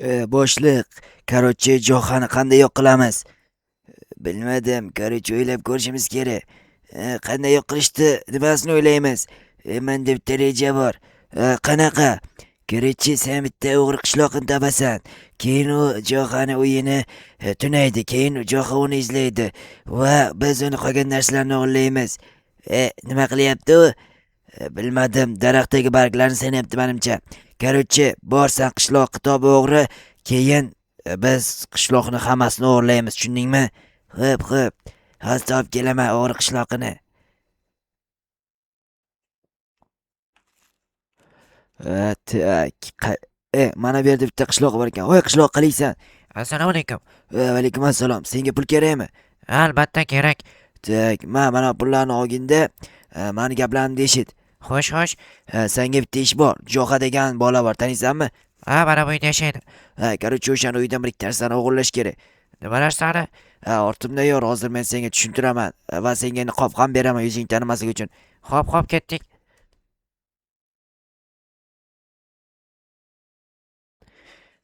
Boshliq, короче, Johani qanday yo'q qilamiz? Bilmadim, короче, o'ylab ko'rishimiz kerak. Qanday yo'q qilishni nimasini o'ylaymiz? Menda bitta reja bor. Qanaqa? Короче, sen bitta o'g'ri qishloqni topasan. Keyin u Johani uyini tunaydi. Keyin Joha uni izlaydi va biz uni qolgan narsalarni o'g'irlaymiz. Nima qilyapti u? Bilmadim, daraxtdagi barglarni sanayapti menimcha. Короче, borsan qishloqqa top o'g'ri, keyin biz qishloqni hammasini o'g'irlaymiz, tushundingmi? Xo'p. Hozir topib kelaman o'g'ri qishloqini. Tak. Mana bu yerda bitta qishloq bor ekan. Voy qishloq qalaysan? Assalomu alaykum. Va alaykum assalom. Senga pul kerakmi? Albatta kerak. Tak, mana pullarni olginda, mani gaplarimni eshit. Xo'sh. Senga bitta ish bor. Jo'xa degan bola bor, taniysanmi? Ha, mana bu uyda yashaydi. Короче, o'shani uydan bir ikki narsani o'g'irlash kerak. Nima narsani? Ortimda yur, hozir men senga tushuntiraman va senga niqob ham beraman yuzing tanimasligi uchun. Xo'p, ketdik.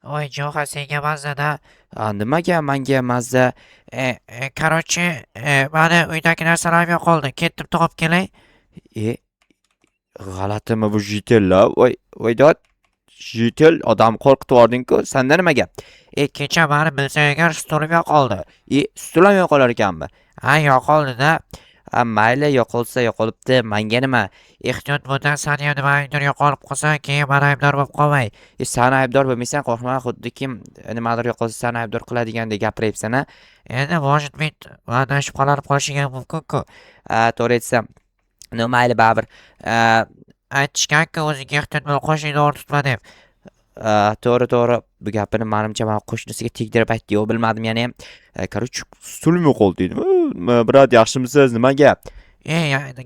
Voy, Jo'xa senga mazza-da. Nimaga menga mazza? Короче, mani uydagi narsalarim yo'qoldi. Ketib topib kelay. E, g'alatimi bu jitel-la? Voy dod. Jitel odam qo'rqitib yubording-ku. Senda nima gap? Kecha mani bilsang agar stulim yo'qoldi. Stul ham yo'qolar ekanmi? Ha, yo'qoldi-da. Mayli, yo'qolsa yo'qolibdi. Menga nima? Ehtiyot bo'ldan san ham nimanidir yo'qolib qolsa, keyin mani aybdor bo'lib qolmay. Sen aybdor bo'lmaysan, qo'rqma. Xuddi kim nimadir yo'qolsa sen aybdor qiladigandek gapiryapsan-a? Endi может быть, undan shubhalanib qolishinga mumkin-ku. To'g'ri aytsam. Mayli, baribir. Aytishgan-ku o'ziga ehtiyot bo'lib qo'shingni to'g'ri tutma deb. To'g'ri. Bu gapini menimcha mana qo'shnisiga tegdirib aytdi. Yo, bilmadim yana ham. Короче, stulim yo'qoldi dedim. Brat, yaxshimisiz? Nima gap?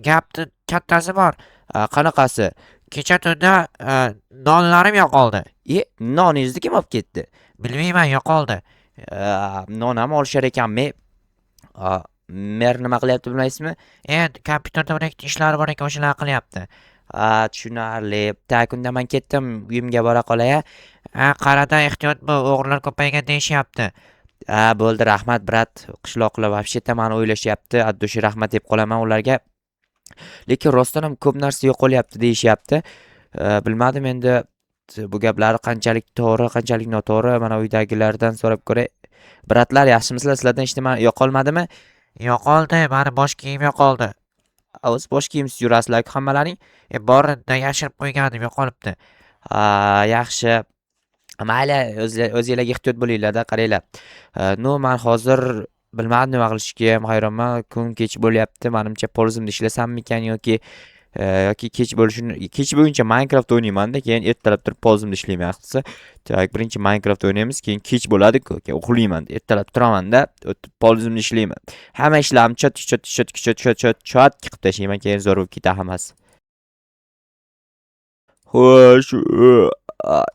Gapni kattasi bor. Qanaqasi? Kecha tunda nonlarim yo'qoldi. Noningizni kim olib ketdi? Bilmayman, yo'qoldi. Non ham olishar ekanmi? Mer nima qilyapti bilmaysizmi? Kompyuterda bir ikkita ishlari bor ekan, o'shalarni qilyapti. Tushunarli. Tak, unda men ketdim, uyimga bora qolay. Qarada, ehtiyot bo'l, o'g'rilar ko'paygan deyishyapti. Bo'ldi, rahmat brat. Qishloqlar вообще-то meni o'ylashyapti. Addushi rahmat deb qolaman ularga. Lekin rostdan ham ko'p narsa yo'qolyapti deyishyapti. Bilmadim endi bu gaplar qanchalik to'g'ri, qanchalik noto'g'ri. Mana uydagilardan so'rab ko'ray. Bratlar, yaxshimisizlar? Sizlardan hech nima yo'qolmadimi? Yo'qoldi, mani bosh kiyim yo'qoldi. O'z bosh kiyimsiz yurasizlar-ku hammalaring? Borida yashirib qo'yganim yo'qolibdi. Yaxshi. Mayli, o'zinglarga ehtiyot bo'linglar-da, qaranglar. Men hozir bilmadim nima qilishga ham hayronman. Kun kech bo'lyapti. Menimcha polizimda ishlasammikan yoki kech bo'lguncha Minecraft o'ynayman-da, keyin ertalab turib polizimda ishlayman yaxshisi. Tak, birinchi Minecraft o'ynaymiz, keyin kech bo'ladi-ku, keyin uxlayman. Ertalab turaman-da, o'tib polizimda ishlayman. Hamma ishlarimni chot qilib tashlayman, keyin zo'r bo'lib ketadi hammasi. Xo'sh,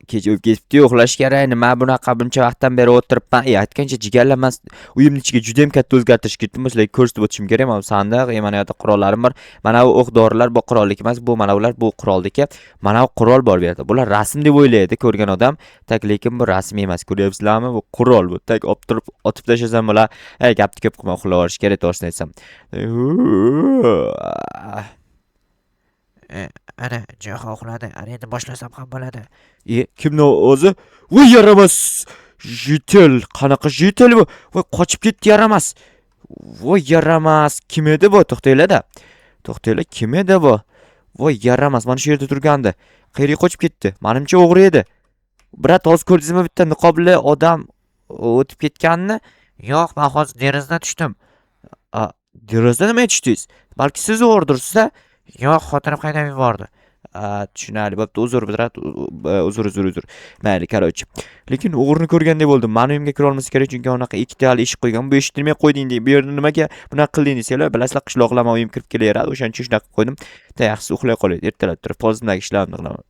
kecha o'lib ketibdi, uxlash kerak. Nima bunaqa buncha vaqtdan beri o'tiribman. Aytgancha jigarlamas. Uyimning ichiga juda ham katta o'zgartirish ketdim. Sizlarga ko'rsatib o'tishim kerak. Mana sandiq, mana yoqda qurollarim bor. Mana bu o'q dorilar bu qurollik emas, bu mana ular bu quroldiki. Mana bu qurol bor bu yerda. Bular rasm deb o'ylaydi ko'rgan odam. Tak, lekin bu rasm emas. Ko'ryapsizlarmi? Bu qurol bu. Tak, olib turib otib tashlasam bular, gapni ko'p qilmay uxlab olish kerak, to'g'risini aytsam. Ana, Jo'xa uxladi. Ana endi boshlasam ham bo'ladi. Kimni o'zi? Voy, yaramas. Jitel, qanaqa jitel bu? Voy, qochib ketdi, yaramas. Voy, yaramas. Kim edi bu? To'xtanglar-da. To'xtanglar, kim edi bu? Voy, yaramas. Mana shu yerda turgandi. Qayerga qochib ketdi? Menimcha o'g'ri edi. Brat, hozir ko'rdingizmi bitta niqobli odam o'tib ketganini? Yo'q, men hozir derazadan tushdim. Derazadan nima tushdingiz? Balki siz o'g'ridirsiz-a? Yo'q, xotinim haydab yubordi. Tushunarli. Bo'pti, uzr brat. Uzr. Mayli, короче. Lekin o'g'rini ko'rgandek bo'ldim. Meni uyimga kira olmasa kerak, chunki unaqa ikkita hali ish qo'ygan. Bu eshittirmay qo'yding deb. Bu yerda nimaga bunaqa qilding desanglar, bilasizlar, qishloqlar men uyim kirib kelaveradi. O'shaning uchun shunaqa qo'ydim. Yaxshisi uxlay qolay. Ertalab turib polizimdagi ishlarimni qilaman.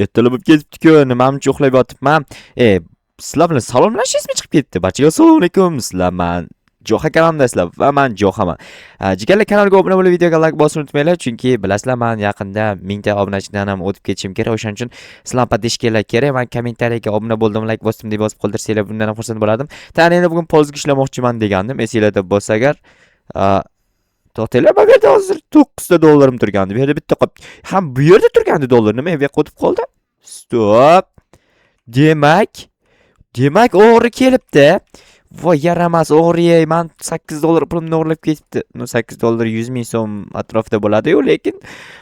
Ertalab bo'lib ketibdi-ku. Nimamcha uxlab yotibman. Sizlar bilan salomlashishingiz chiqib ketdi. Barchaga assalomu alaykum. Sizlar Joha kanalidasizlar va men Johaman. Jigarlar, kanalga obuna bo'lib, videoga like bosishni unutmanglar, chunki bilasizlar, men yaqinda 1000 ta obunachidan ham o'tib ketishim kerak. O'shaning uchun sizlar podpishkalar kerak. Men kommentariyaga obuna bo'ldim, like bosdim deb yozib qoldirsanglar, bundan ham xursand bo'lardim. Tani endi bugun polizga ishlamoqchiman degandim. Esinglarda bo'lsa agar, to'xtanglar, bu yerda hozir 9 ta dollarim turgandi. Bu yerda bitta qolib, ham bu yerda turgandi dollar, nima bu yoqqa o'tib qoldi? Stop. Demak, o'g'ri kelibdi. Voy, yaramas o'g'ri-ey, men 8 dollar pulimni o'g'irlab ketibdi. 8 dollar 100 ming so'm atrofida bo'ladi-yu, lekin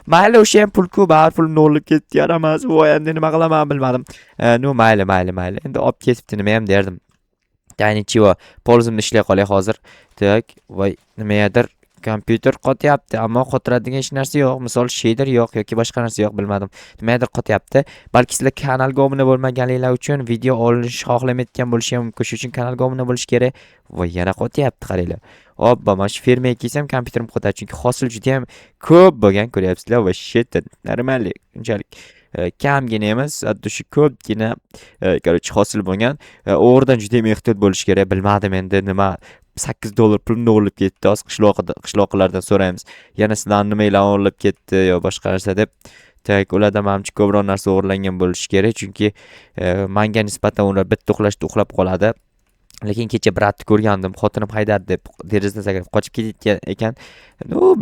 mayli, o'sha ham pul ko'p, har pulimni o'g'irlab ketdi, yaramas. Voy, endi nima qilaman bilmadim. Mayli. Endi olib ketibdi, nima ham derdim. Nechego, polizimni ishlay qolay hozir. Tak, voy, nimadir kompyuter qotyapti, ammo qotiradigan hech narsa yo'q. Misol shader yo'q yoki boshqa narsa yo'q, bilmadim. Nimadir qotyapti. Balki sizlar kanalga obuna bo'lmaganinglar uchun video olish xohlamayotgan bo'lishi ham mumkin. Shuning uchun kanalga obuna bo'lish kerak. Voy, yana qotyapti, qaranglar. Obba, mana shu fermaga kelsam kompyuterim qotadi, chunki hosil juda ham ko'p bo'lgan, ko'ryapsizlar. Va shit, normalniy, unchalik kamgina emas, hatto shu ko'pgina hosil bo'lgan. O'g'ridan juda ham ehtiyot bo'lish kerak. Bilmadim endi nima 8 dollar pulimni o'g'irlab ketdi. Hozir qishloqlardan so'raymiz. Yana sizlar nimalar o'g'irlab ketdi yo boshqa narsa deb. Tak, ulardan menimcha ko'proq narsa o'g'irlangan bo'lishi kerak, chunki menga nisbatan ular bitta uxlashda uxlab qoladi. Lekin kecha bratni ko'rgandim, xotinim haydadi deb derazadan sakrab qochib ketgan ekan.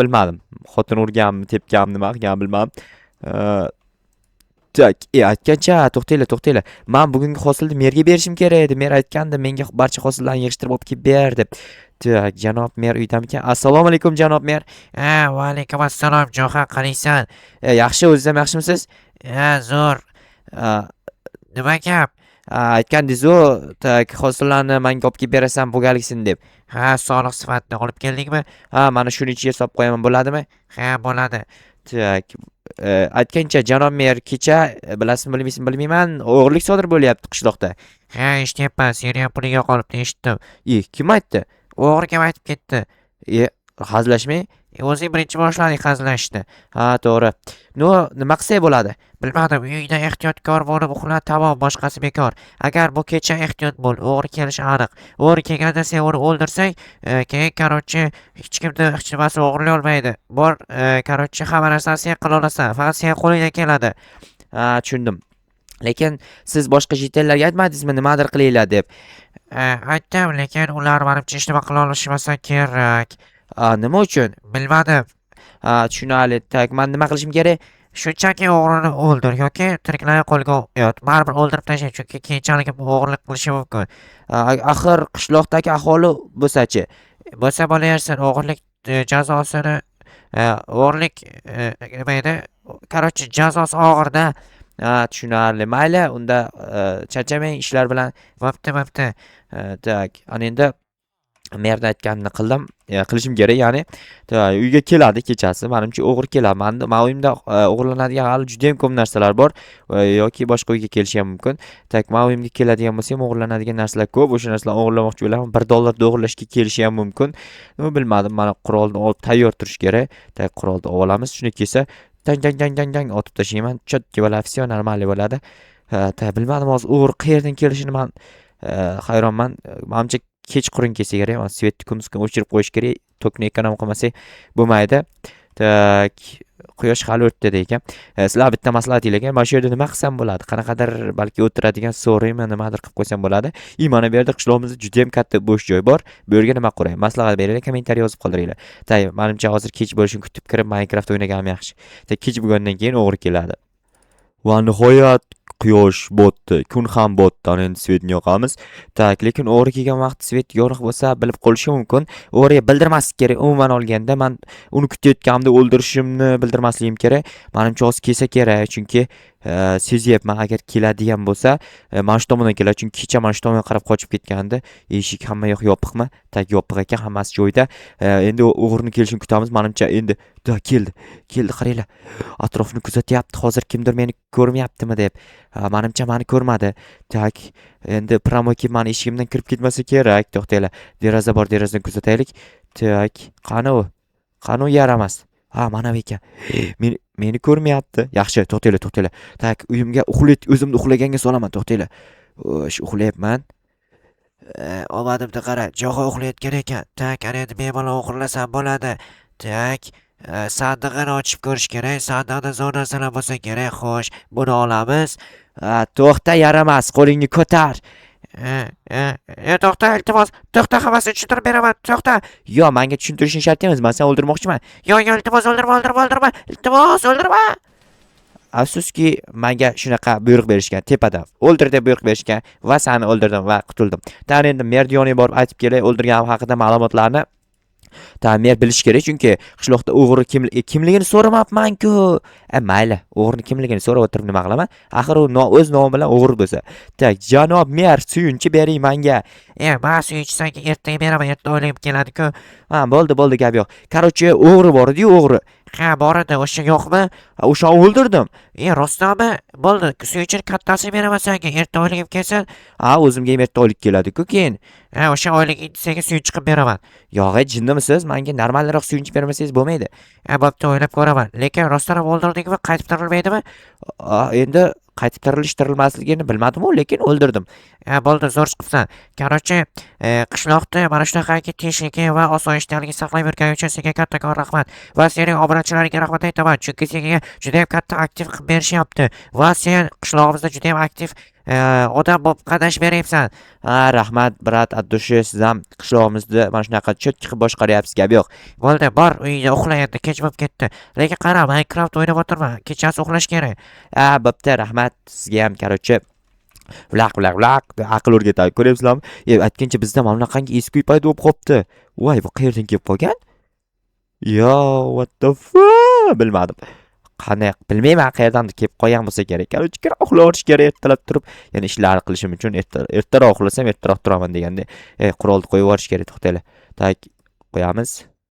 Bilmadim. Xotin urganmi, tepganmi, nima qilganini bilmadim. Tak, aytgancha, to'xtanglar. Men bugungi hosilni merga berishim kerak edi. Mer aytgandi, menga barcha hosillarni yig'ishtirib olib kelib ber deb. Tak, janob mer uydamikan? Assalomu alaykum janob mer. Va alaykum assalom, Joha, qaraysan? Yaxshi, o'zingiz ham yaxshimisiz? Zo'r. Nima gap? Aytgandingiz-ku, tak, hosillarni menga olib kelib berasan bo'lganligini deb. Soliq sifatida olib keldingmi? Mana shuni ichiga solib qo'yaman, bo'ladimi? Bo'ladi. Tak, aytgancha janob mer, kecha bilasizmi bilmayman, o'g'irlik sodir bo'lyapti qishloqda. Eshityapman, seriya puliga qolibdi, eshitdim. Kim aytdi? O'g'ri kim aytib ketdi? Hazilashmang. O'zing birinchi boshlading hazilashni. To'g'ri. Nima qilsak bo'ladi? Bilmadim, uyingda ehtiyotkor bo'lib uxla, tamom, boshqasi bekor. Agar bu kecha ehtiyot bo'l, o'g'ri kelishi aniq. O'g'ri kelganda sen uni o'ldirsang, keyin hech kimni hech nimasi o'g'irlay olmaydi. Bor, hamma narsani sen qila olasan, faqat sen qo'lingdan keladi. Tushundim. Lekin siz boshqa jitallarga aytmadingizmi nimadir qilinglar deb? Aytdim, lekin ular menimcha hech nima qila olishmasa kerak. Nima uchun? Bilmadim. Tushunali. Tak, men nima qilishim kerak? Shunchaki o'g'rini o'ldir yoki tiriklarni qo'lga yot. Baribir o'ldirib tashlang, chunki keyinchalik o'g'irlik qilishi mumkin. Axir qishloqdagi aholi bo'lsa-chi? Bo'lsa bo'laversin, o'g'irlik jazosini o'g'irlik nima edi? Jazosi og'irda. Tushunarli. Mayli, unda charchamang ishlar bilan. Bo'pti. Tak, ana endi merda aytganini qilishim kerak, ya'ni uyga keladi kechasi, menimcha o'g'ri keladi. Men uyimda o'g'irlanadigan hali juda ham ko'p narsalar bor, yoki boshqa uyga kelishi ham mumkin. Tak, men uyimga keladigan bo'lsa ham o'g'irlanadigan narsalar ko'p. O'sha narsalarni o'g'irlamoqchi bo'laman. 1 dollarga o'g'irlashga kelishi ham mumkin. Bilmadim, mana qurolni olib tayyor turish kerak. Tak, qurolni olamiz. Shuni kelsa dang otib tashlayman. Chotki bo'ladi, все нормально bo'ladi. Bilmadim, hozir o'g'ri qayerdan kelishini men hayronman. Menimcha kechqurun kelsa kerak, mana svetni kunduzga o'chirib qo'yish kerak, tokni ekonom qilmasak bo'lmaydi. Tak, quyosh hali o'tdi ekan. Sizlar bitta maslahatinglar, mana shu yerda nima qilsam bo'ladi? Qanaqadir balki o'tiradigan so'raymi, nimadir qilib qo'ysam bo'ladi. Mana bu yerda qishloqimizda juda ham katta bo'sh joy bor. Bu yerga nima quray? Maslahat beringlar, kommentariy yozib qoldiringlar. Tak, menimcha hozir kech bo'lishini kutib kirib Minecraft o'ynaganim yaxshi. Tak, kech bo'lgandan keyin o'g'ri keladi. Va nihoyat quyosh botdi, kun ham botdi. Endi svetni yoqamiz. Tak, lekin o'g'ri kelgan vaqt svet yorug' bo'lsa bilib qolishi mumkin. O'g'riga bildirmaslik kerak. Umuman olganda men uni kutayotganimda o'ldirishimni bildirmasligim kerak. Menimcha hozir kelsa kerak, chunki sezyapman, agar keladigan bo'lsa, mana shu tomondan keladi, chunki kecha mana shu tomonga qarab qochib ketgandi. Eshik hamma yoq yopiqmi? Tak, yopiq ekan, hammasi joyida. Endi o'g'rining kelishini kutamiz. Menimcha endi keldi, qaranglar. Atrofni kuzatyapti. Hozir kimdir meni ko'rmayaptimi deb. Menimcha meni ko'rmadi. Tak, endi promoki meni eshigimdan kirib ketmasa kerak. To'xtanglar. Deraza bor, derazadan kuzataylik. Tak, qani u? Yaramas. Mana bu ekan. Meni ko'rmayapti. Yaxshi, to'xtanglar. Tak, uyimga o'zimni uxlaganga solaman, to'xtanglar. Uxlayapman. omadimni qara, Jo'xa uxlayotgan ekan. Tak, ana endi bemalol o'g'irlasam bo'ladi. Tak, sandig'ini ochib ko'rish kerak. Sandiqda zo'r narsalar bo'lsa kerak. Xo'sh, buni olamiz. To'xta, yaramas, qo'lingni ko'tar. To'xta, iltimos. To'xta, hammasini tushuntirib beraman. To'xta. Yo, menga tushuntirishing shart emas, men seni o'ldirmoqchiman. Yo, iltimos, o'ldirma. Iltimos, o'ldirma. Afsuski, menga shunaqa buyruq berishgan tepadan. O'ldir deb buyruq berishgan va seni o'ldirdim va qutuldim. Tan endi Merdiyoniga borib aytib kelay, o'ldirganim haqida ma'lumotlarni. Mer bilish kerak, chunki qishloqda o'g'ri kimligini so'ramabman-ku. Mayli, o'g'rining kimligini so'rab o'tirib nima qilaman? Axir u o'z nomi bilan o'g'ri bo'lsa. Tak, janob mer, suyunchi bering menga. Men suyunchi senga ertaga beraman, erta o'ylab keladi-ku. Bo'ldi, gap yo'q. Korоче, o'g'ri bor edi, o'g'ri. Bor edi, o'sha yo'qmi? O'shani o'ldirdim. Rostami? Bo'ldi, suyunchini kattasini beraman senga, erta o'ylab kelsin. O'zimga ham erta oylik keladi-ku keyin. O'sha oylik senga suyunchi qilib beraman. Yo'q, jinnimisiz? Menga normalroq suyunchi bermasangiz bo'lmaydi. Bo'pti, o'ylab ko'raman. Lekin rostdan ham o'ldirdingmi? Qaytib tirilmaydimi? Endi qaytib tirilmasligini bilmadim-ku, lekin o'ldirdim. Bo'ldi, zo'r chiqibsan. Короче, qishloqda mana shunaqangi tinchligi va osoyishtalikni saqlab yurganing uchun senga kattakon rahmat. Va sening obunachilarga rahmat aytaman, chunki senga juda ham katta aktiv qilib berishyapti. Va sen qishlog'imizda juda ham aktiv odam bo'lib qatnashib beryapsan. Rahmat, brat, addushi, siz ham qishlog'imizda mana shunaqa cho'tki qilib boshqaryapsiz, gap yo'q. Bo'ldi, bor, uyda uxla endi, kech bo'lib ketdi. Lekin qara, Minecraft o'ynab o'tirma, kechasi uxlash kerak. Bo'pti, rahmat sizga ham, короче. Vlaq aql o'rgatadi, ko'ryapsizlarmi? Aytgancha bizda mana bunaqangi eski uy paydo bo'lib qopti. Voy, bu qayerdan kelib qolgan? Yo, what the fuck? Bilmadim. Qanday bilmayman, qayerdan kelib qolgan bo'lsa kerak. Короче, uxlaverish kerak ertalab turib, ya'ni ishlarni qilishim uchun ertaroq uxlasam ertaroq turaman deganda, qurolni qo'yib yuborish kerak, to'xtanglar. Tak, qo'yamiz.